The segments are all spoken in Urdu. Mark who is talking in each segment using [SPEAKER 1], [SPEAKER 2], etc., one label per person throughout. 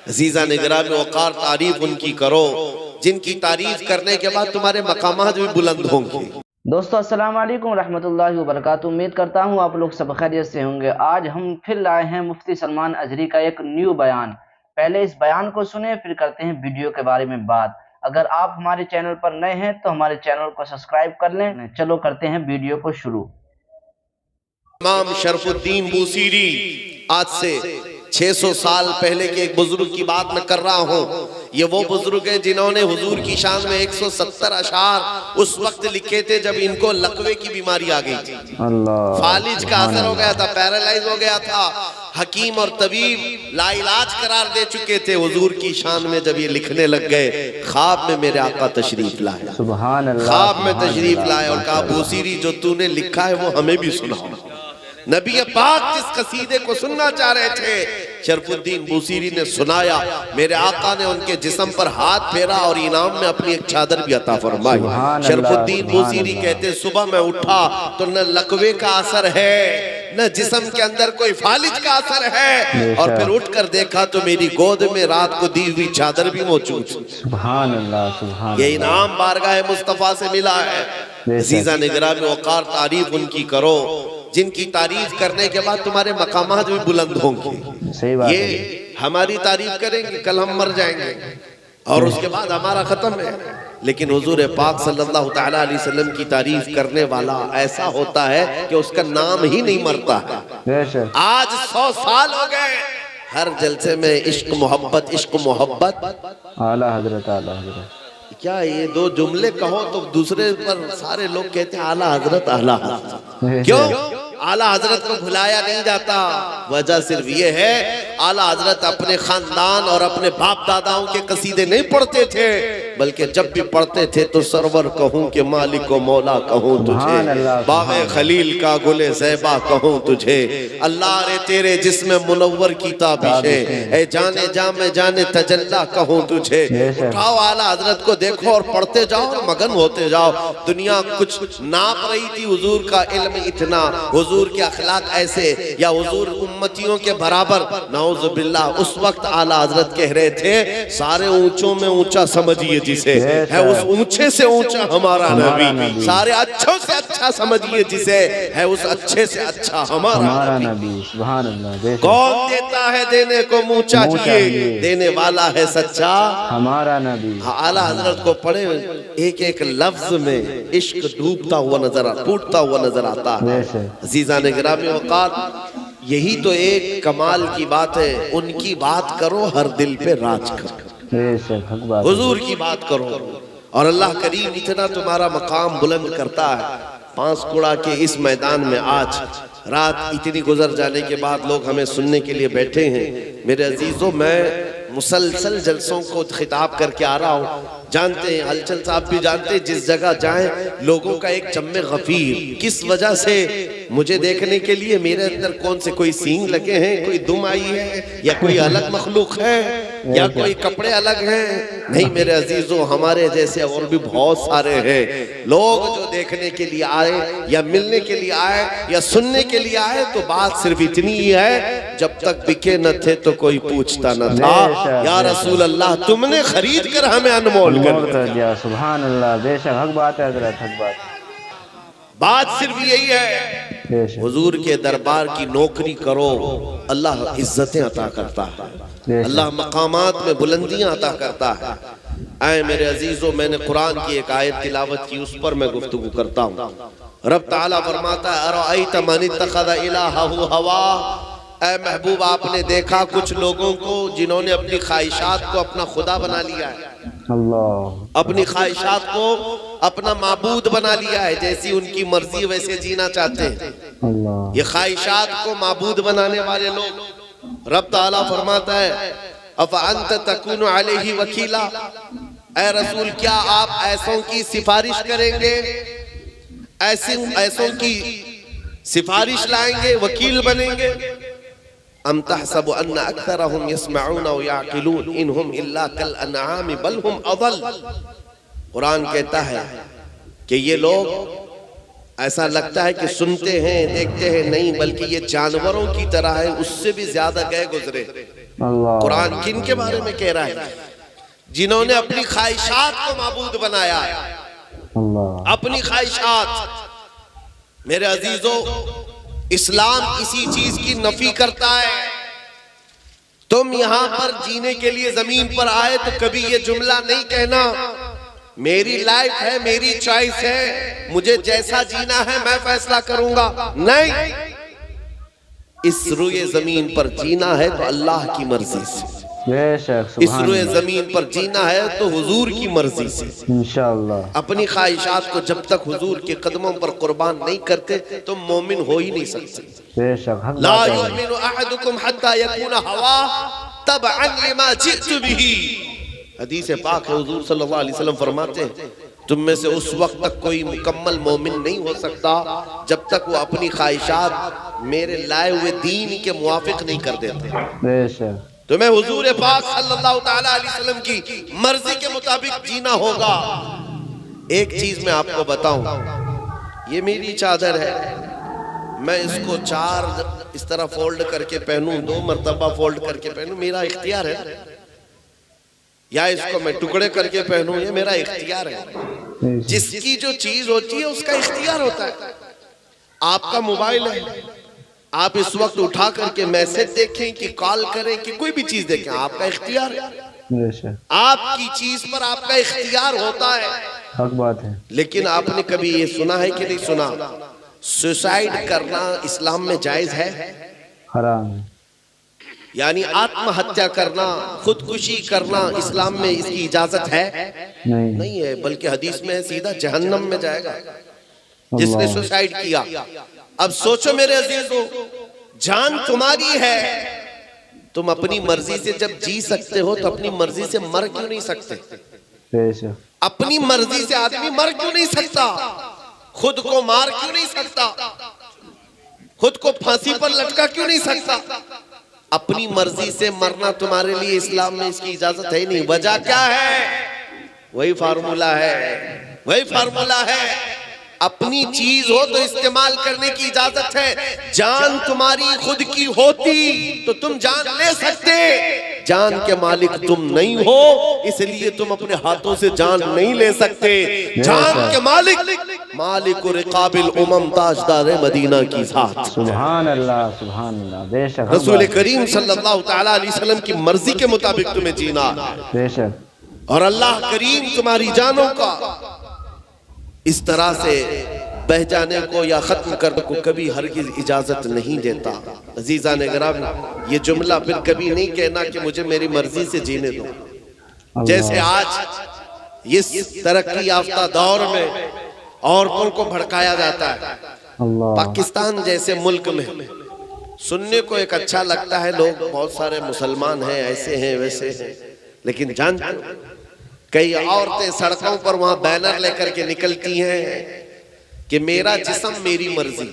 [SPEAKER 1] عزیزہ نگراں میں وقار تعریف ان کی کرو جن کی تعریف کرنے کے بعد تمہارے مقامات بھی بلند ہوں گے۔
[SPEAKER 2] دوستو السلام علیکم ورحمۃ اللہ وبرکاتہ۔ امید کرتا ہوں آپ لوگ سب خیریت سے ہوں گے۔ آج ہم پھر لائے ہیں مفتی سلمان اجری کا ایک نیو بیان۔ پہلے اس بیان کو سنیں پھر کرتے ہیں ویڈیو کے بارے میں بات۔ اگر آپ ہمارے چینل پر نئے ہیں تو ہمارے چینل کو سبسکرائب کر لیں۔ چلو کرتے ہیں ویڈیو کو شروع۔
[SPEAKER 1] امام شرف الدین بوصیری آج سے 600 سال پہلے کے ایک بزرگ کی بات میں کر رہا ہوں۔ یہ وہ بزرگ ہیں جنہوں نے حضور کی شان میں 170 اشعار اس وقت لکھے تھے جب ان کو لقوے کی بیماری آ گئی تھی، فالج کا اثر ہو گیا تھا، پیرالائز ہو گیا تھا۔ حکیم اور طبیب لا علاج قرار دے چکے تھے۔ حضور کی شان میں جب یہ لکھنے لگ گئے، خواب میں میرے آقا تشریف لائے،
[SPEAKER 2] سبحان اللہ،
[SPEAKER 1] خواب میں تشریف لائے اور کہا بوصیری جو تو نے لکھا ہے وہ ہمیں بھی سناؤ۔ نبی پاک جس قصیدے کو سننا چاہ رہے تھے شرف الدین بوصیری نے سنایا۔ میرے آقا نے ان کے جسم پر ہاتھ پھیرا اور انعام میں اپنی ایک چادر بھی عطا فرمائی۔ شرف الدین بوصیری کہتے صبح میں اٹھا تو نہ لقوے کا اثر ہے نہ جسم کے اندر کوئی فالج کا اثر ہے، اور پھر اٹھ کر دیکھا تو میری گود میں رات کو دی ہوئی چادر بھی موجود۔
[SPEAKER 2] سبحان اللہ، سبحان اللہ،
[SPEAKER 1] یہ انعام بارگاہ مصطفیٰ سے ملا ہے۔ عزیزہ نگراں میں وقار تعریف ان کی کرو جن کی تعریف کرنے کے بعد تمہارے مقامات بھی بلند ہوں گے۔ یہ ہماری تعریف کریں گے، کل ہم مر جائیں گے اور اس کے بعد ہمارا ختم ہے، لیکن حضور پاک صلی اللہ تعالیٰ علیہ وسلم کی تعریف کرنے والا ایسا ہوتا ہے کہ اس کا نام ہی نہیں مرتا ہے۔ آج 100 سال ہو گئے، ہر جلسے میں عشق محبت عشق محبت،
[SPEAKER 2] اعلیٰ حضرت اعلیٰ حضرت۔
[SPEAKER 1] کیا یہ دو جملے کہو تو دوسرے پر سارے لوگ کہتے ہیں اعلیٰ حضرت اعلیٰ حضرت۔ کیوں اعلیٰ حضرت کو بھلایا نہیں جاتا؟ وجہ صرف یہ ہے اعلیٰ حضرت اپنے خاندان اور اپنے باپ داداؤں کے قصیدے نہیں پڑھتے تھے، بلکہ جب بھی پڑھتے تھے تو سرور کہوں کہ مالک و مولا کہوں تجھے، باغ خلیل کا گل زیبا کہوں تجھے، اللہ رے تیرے جسم منور کی تابشیں، اے جانے جام جانے تجلا کہوں تجھے۔ اٹھاؤ اعلیٰ حضرت کو دیکھو اور پڑھتے جاؤ اور مگن ہوتے جاؤ۔ دنیا کچھ ناپ رہی تھی حضور کا علم اتنا، حضور کے اخلاق ایسے، یا حضور امتیوں کے برابر، نعوذ باللہ۔ اس وقت اعلیٰ حضرت کہہ رہے تھے سارے اونچوں میں اونچا سمجھیے جسے، ہے اس اونچے سے اونچا ہمارا نبی، سارے اچھوں سے اچھا سمجھیے جسے، ہے اس اچھے سے اچھا ہمارا نبی۔
[SPEAKER 2] سبحان اللہ۔
[SPEAKER 1] کون دیتا ہے دینے کو منہ چاہیے، دینے والا ہے سچا ہمارا نبی۔ اعلیٰ حضرت کو پڑھے، ایک ایک لفظ میں عشق ڈوبتا ہوا نظر ٹوٹتا ہوا نظر آتا ہے۔ عزیزہ نگراں میں وقار، یہی تو ایک کمال کی بات ہے، ان کی بات کرو ہر دل پہ راج کرو، حضور کی بات کرو، اور اللہ کریم اتنا تمہارا مقام بلند کرتا ہے۔ پانسکوڑا کے اس میدان میں آج رات اتنی گزر جانے کے بعد لوگ ہمیں سننے کے لیے بیٹھے ہیں۔ میرے عزیزوں، میں مسلسل جلسوں کو خطاب کر کے آ رہا ہوں، جانتے ہیں ہلچل صاحب بھی جانتے ہیں، جس جگہ جائیں لوگوں کا ایک چم غفیر، کس وجہ سے؟ مجھے دیکھنے کے لیے میرے اندر کون سے کوئی سینگ لگے ہیں، کوئی دم آئی ہے، یا کوئی الگ مخلوق ہے، یا کوئی کپڑے الگ ہیں؟ نہیں میرے عزیزوں، ہمارے جیسے اور بھی بہت سارے ہیں لوگ جو دیکھنے کے لیے آئے یا ملنے کے لیے آئے یا سننے کے لیے آئے، تو بات صرف اتنی ہی ہے جب تک بکے نہ تھے تو کوئی پوچھتا نہ تھا، یا رسول اللہ تم نے خرید کر ہمیں انمول کر دیا۔
[SPEAKER 2] سبحان اللہ، بے شک حق بات ہے حضرت، حق بات۔
[SPEAKER 1] بات صرف یہی ہے، حضور کے دربار کی نوکری کرو، اللہ عزتیں عطا کرتا ہے، اللہ مقامات میں بلندیاں عطا کرتا ہے۔ اے میرے عزیزوں، میں نے قرآن کی ایک آیت تلاوت کی، اس پر میں گفتگو کرتا ہوں۔ رب تعالیٰ فرماتا ہے ارأیت من اتخذ الہہ ہواہ، اے محبوب آپ نے دیکھا کچھ لوگوں کو جنہوں نے اپنی خواہشات کو اپنا خدا بنا لیا ہے، اپنی خواہشات کو اپنا معبود بنا لیا ہے، جیسی ان کی مرضی ویسے جینا چاہتے ہیں۔ یہ خواہشات کو معبود بنانے والے لوگ، رب تعالیٰ فرماتا ہے افانت تکون علیہ وکیلا، اے رسول کیا آپ ایسوں کی سفارش کریں گے، ایسوں کی سفارش لائیں گے، وکیل بنیں گے؟ ام تحسب ان اکثرهم يسمعون ويعقلون انهم الا كالانعام بل هم اضل۔ قرآن کہتا ہے کہ یہ لوگ ایسا لگتا ہے کہ سنتے ہیں دیکھتے ہیں، نہیں بلکہ یہ جانوروں کی طرح ہے، اس سے بھی زیادہ گئے گزرے۔ قرآن کن کے بارے میں کہہ رہا ہے؟ جنہوں نے اپنی خواہشات کو معبود بنایا، اپنی خواہشات۔ میرے عزیزو، اسلام اسی چیز کی نفی کرتا ہے۔ تم یہاں پر جینے کے لیے زمین پر آئے تو کبھی یہ جملہ نہیں کہنا میری لائف ہے، میری چوائس ہے، مجھے جیسا جینا ہے میں فیصلہ کروں گا۔ نہیں، اس روئے زمین پر جینا ہے تو اللہ کی مرضی سے، اس روئے زمین پر جینا ہے تو حضور کی مرضی سے انشاءاللہ۔ اپنی خواہشات کو جب تک حضور کے قدموں پر قربان نہیں کرتے تم مومن ہو ہی نہیں سکتے۔ لا یؤمن احدکم حتی یکون ہواہ تبعا لما جئت بہ۔ حدیث پاک ہے، حضور صلی اللہ علیہ وسلم فرماتے ہیں تم میں سے اس وقت تک کوئی مکمل مومن نہیں ہو سکتا جب تک وہ اپنی خواہشات میرے لائے ہوئے دین کے موافق نہیں کر دیتے۔ تمہیں حضور پاک صلی اللہ تعالیٰ علیہ وسلم کی مرضی کے مطابق جینا ہوگا۔ ایک چیز میں آپ کو بتاؤں، یہ میری چادر ہے، میں اس کو 4 اس طرح فولڈ کر کے پہنوں، 2 مرتبہ فولڈ کر کے پہنوں، میرا اختیار ہے، یا اس کو میں ٹکڑے کر کے پہنوں، یہ میرا اختیار ہے۔ جس کی جو چیز ہوتی ہے اس کا اختیار ہوتا ہے۔ آپ کا موبائل ہے، آپ اس وقت اٹھا کر کے میسج دیکھیں کہ کال کریں کہ کوئی بھی چیز دیکھیں، آپ کا اختیار ہے۔ آپ کی چیز پر آپ کا اختیار ہوتا ہے، حق بات ہے۔ لیکن آپ نے کبھی یہ سنا ہے کہ نہیں سنا، سوسائڈ کرنا اسلام میں جائز ہے؟ حرام ہے۔ یعنی آتم ہتیا کرنا، خودکشی کرنا اسلام میں اس کی اجازت ہے؟ نہیں ہے، بلکہ حدیث میں سیدھا جہنم میں جائے گا جس نے سوسائڈ کیا۔ اب سوچو میرے عزیزو، جان تمہاری ہے، تم اپنی مرضی سے جب جی سکتے ہو تو اپنی مرضی سے مر کیوں نہیں سکتے؟ اپنی مرضی سے آدمی مر کیوں نہیں سکتا؟ خود کو مار کیوں نہیں سکتا؟ خود کو پھانسی پر لٹکا کیوں نہیں سکتا؟ اپنی مرضی سے مرنا تمہارے لیے اسلام میں اس کی اجازت ہے ہی نہیں۔ وجہ کیا ہے؟ وہی فارمولہ ہے، وہی فارمولہ ہے، اپنی چیز ہو تو استعمال کرنے کی اجازت ہے۔ جان تمہاری خود کی ہوتی تو تم جان لے سکتے، جان کے مالک تم نہیں ہو اس لیے تم اپنے ہاتھوں سے جان نہیں لے سکتے۔ جان کے مالک رقاب الامم، تاجدار مدینہ کی ذات۔ سبحان اللہ، سبحان اللہ، بے شک رسول کریم صلی اللہ تعالیٰ علیہ وسلم کی مرضی کے مطابق تمہیں جینا، بے شک، اور اللہ کریم تمہاری جانوں کا اس طرح سے بہ جانے کو یا ختم کرنے کو کبھی ہرگز اجازت نہیں دیتا۔ عزیزان گرامی، یہ جملہ پھر کبھی نہیں کہنا کہ مجھے میری مرضی سے جینے دو۔ جیسے آج اس ترقی یافتہ دور میں عورتوں کو بھڑکایا جاتا ہے، پاکستان جیسے ملک میں سننے کو ایک اچھا لگتا ہے، لوگ بہت سارے مسلمان ہیں، ایسے ہیں ویسے ہیں، لیکن جانتے ہیں کئی عورتیں سڑکوں پر وہاں بینر لے کر کے نکلتی ہیں کہ میرا جسم میری مرضی۔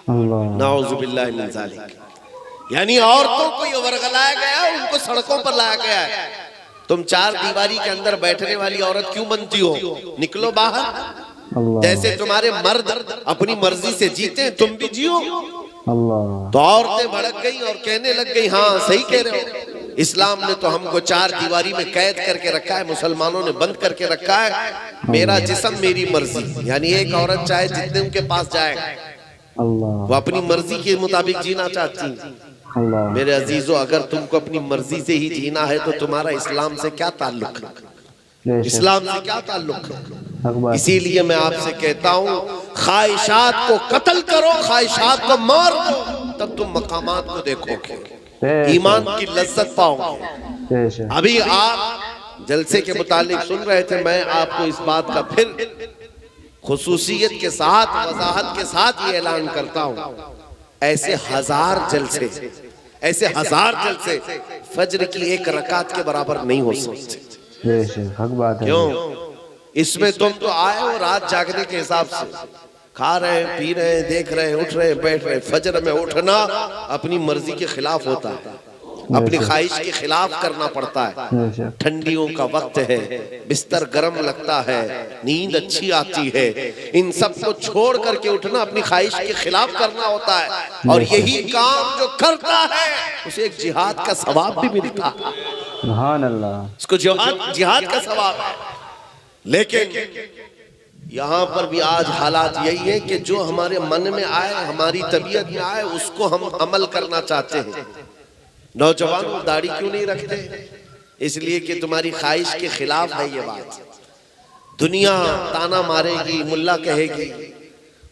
[SPEAKER 1] نعوذ باللہ من ذالک، یعنی عورتوں کو یہ ورغلایا گیا، ان کو سڑکوں پر لایا گیا ہے۔ تم 4 دیواری کے اندر بیٹھنے والی عورت کیوں بنتی ہو؟ نکلو باہر، جیسے تمہارے مرد اپنی مرضی سے جیتے ہیں تم بھی جیو۔ تو عورتیں بھڑک گئی اور کہنے لگ گئی ہاں صحیح کہہ رہے ہو، اسلام نے تو ہم کو 4 دیواری میں قید کر کے رکھا ہے، مسلمانوں نے بند کر کے رکھا ہے، میرا جسم میری مرضی۔ یعنی ایک عورت چاہے جتنے ان کے پاس جائے وہ اپنی مرضی کے مطابق جینا چاہتی۔ میرے عزیزو، اگر تم کو اپنی مرضی سے ہی جینا ہے تو تمہارا اسلام سے کیا تعلق ہے؟ اسلام سے کیا تعلق ہے؟ اسی لیے میں آپ سے کہتا ہوں، خواہشات کو قتل کرو، خواہشات کو مار دو، تب تم مقامات کو دیکھو گے، ایمان کی لذت پاؤ گے۔ ابھی آپ جلسے کے متعلق سن رہے تھے، میں آپ کو اس بات کا پھر خصوصیت کے ساتھ، وضاحت کے ساتھ یہ اعلان کرتا ہوں، ایسے 1000 جلسے، ایسے 1000 جلسے فجر کی 1 رکعت کے برابر نہیں ہو سکتے۔ حق بات ہے۔ کیوں؟ اس میں تم تو آئے ہو رات جاگنے کے حساب سے، کھا رہے ہیں، پی رہے ہیں، دیکھ رہے ہیں، اٹھ رہے ہیں، بیٹھ رہے ہیں۔ فجر میں اٹھنا اپنی مرضی کے خلاف ہوتا ہے، اپنی خواہش کے خلاف کرنا پڑتا ہے. ٹھنڈیوں کا وقت ہے, بستر گرم لگتا ہے, نیند اچھی آتی ہے, ان سب کو چھوڑ کر کے اٹھنا اپنی خواہش کے خلاف کرنا ہوتا ہے, اور یہی کام جو کرتا ہے اسے ایک جہاد کا ثواب بھی ملتا ہے.
[SPEAKER 2] سبحان اللہ,
[SPEAKER 1] اس کو جہاد کا ثواب ہے. لیکن یہاں پر بھی آج حالات یہی ہے کہ جو ہمارے من میں آئے, ہماری طبیعت میں آئے, اس کو ہم عمل کرنا چاہتے ہیں. نوجوانوں داڑھی کیوں نہیں رکھتے؟ اس لیے کہ تمہاری خواہش کے خلاف ہے یہ بات. دنیا تانا مارے گی, ملا کہے گی,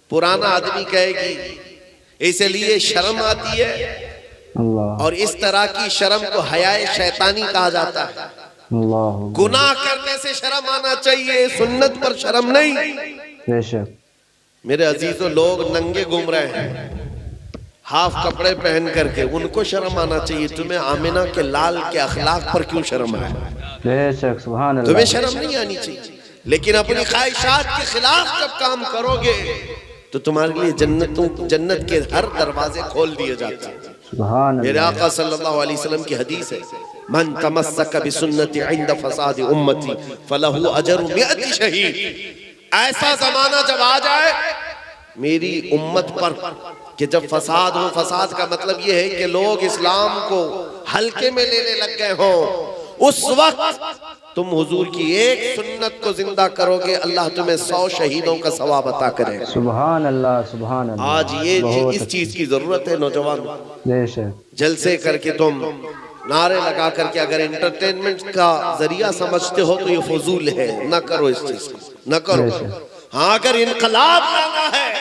[SPEAKER 1] پرانا آدمی کہے گی, اس لیے شرم آتی ہے. اور اس طرح کی شرم کو حیائے شیطانی کہا جاتا ہے. گناہ کرنے سے شرم آنا چاہیے, سنت پر شرم نہیں.
[SPEAKER 2] بے شک
[SPEAKER 1] میرے عزیزوں, لوگ ننگے گھوم رہے ہیں ہاف کپڑے پہن کر کے, ان کو شرم آنا چاہیے. تمہیں آمنہ کے لال کے اخلاق پر کیوں شرم ہے؟
[SPEAKER 2] بے شک سبحان اللہ,
[SPEAKER 1] تمہیں شرم نہیں آنی چاہیے. لیکن اپنی خواہشات کے خلاف جب کام کرو گے تو تمہارے لیے جنت کے ہر دروازے کھول دیے جاتے ہیں.
[SPEAKER 2] سبحان
[SPEAKER 1] میرے
[SPEAKER 2] اللہ,
[SPEAKER 1] آقا صلی اللہ علیہ وسلم کی حدیث ہے, من تمسک بسنتی عند فساد امتی فلہ اجر 100 شہید. ایسا زمانہ جب آ جائے میری امت پر کہ جب فساد ہو, فساد کا مطلب یہ ہے کہ لوگ اسلام کو ہلکے میں لینے لگ گئے ہوں, اس وقت تم حضور کی ایک سنت کو زندہ کرو گے, اللہ تمہیں 100 شہیدوں کا ثواب عطا کرے گا.
[SPEAKER 2] سبحان اللہ, سبحان اللہ.
[SPEAKER 1] آج یہ اس چیز کی ضرورت ہے نوجوان.
[SPEAKER 2] بے شک
[SPEAKER 1] جلسے کر کے تم نعرے لگا کر کے اگر انٹرٹینمنٹ کا ذریعہ سمجھتے ہو تو یہ فضول ہے, نہ کرو اس چیز کو, نہ کرو. ہاں اگر انقلاب لانا ہے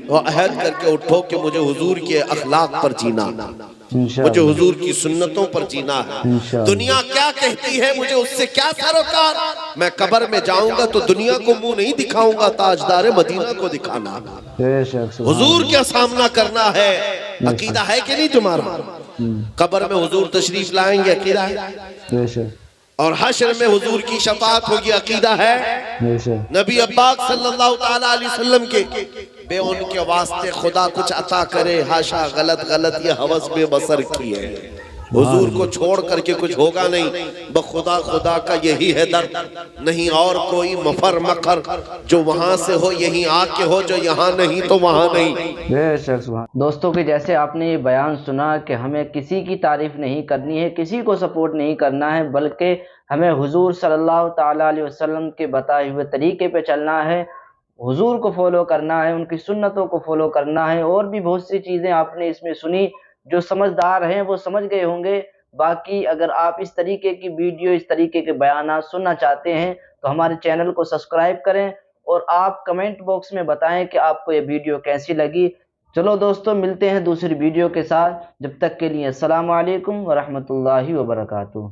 [SPEAKER 1] تو عہد کر کے اٹھو کہ مجھے حضور کے اخلاق پر جینا, مجھے حضور کی سنتوں پر جینا ہے. دنیا کیا کہتی ہے مجھے اس سے کیا سروکار. میں قبر میں جاؤں گا تو دنیا کو منہ نہیں دکھاؤں گا, تاجدار مدینہ کو دکھانا. حضور کیا سامنا کرنا ہے. عقیدہ ہے کہ نہیں تمہارا؟ قبر میں حضور تشریف لائیں گے, عقیدہ ہے. اور حشر میں حضور کی شفاعت ہوگی, عقیدہ ہے. نبی پاک صلی اللہ تعالیٰ علیہ وسلم کے بے ان کے واسطے خدا کچھ عطا کرے, ہاشا غلط یہ حوث بے بصر کی ہے. حضور کو چھوڑ کر کے کچھ ہوگا نہیں, بخدا خدا کا یہی ہے در, نہیں اور کوئی مفر مقر. جو وہاں سے ہو یہیں آ کے ہو, جو یہاں نہیں تو وہاں نہیں.
[SPEAKER 2] بے شک سبحان. دوستوں کہ جیسے آپ نے یہ بیان سنا کہ ہمیں کسی کی تعریف نہیں کرنی ہے, کسی کو سپورٹ نہیں کرنا ہے, بلکہ ہمیں حضور صلی اللہ تعالیٰ علیہ وسلم کے بتائے ہوئے طریقے پہ چلنا ہے, حضور کو فالو کرنا ہے, ان کی سنتوں کو فالو کرنا ہے. اور بھی بہت سی چیزیں آپ نے اس میں سنی, جو سمجھدار ہیں وہ سمجھ گئے ہوں گے. باقی اگر آپ اس طریقے کی ویڈیو, اس طریقے کے بیانات سننا چاہتے ہیں تو ہمارے چینل کو سبسکرائب کریں, اور آپ کمنٹ باکس میں بتائیں کہ آپ کو یہ ویڈیو کیسی لگی. چلو دوستوں, ملتے ہیں دوسری ویڈیو کے ساتھ. جب تک کے لیے السلام علیکم ورحمۃ اللہ وبرکاتہ.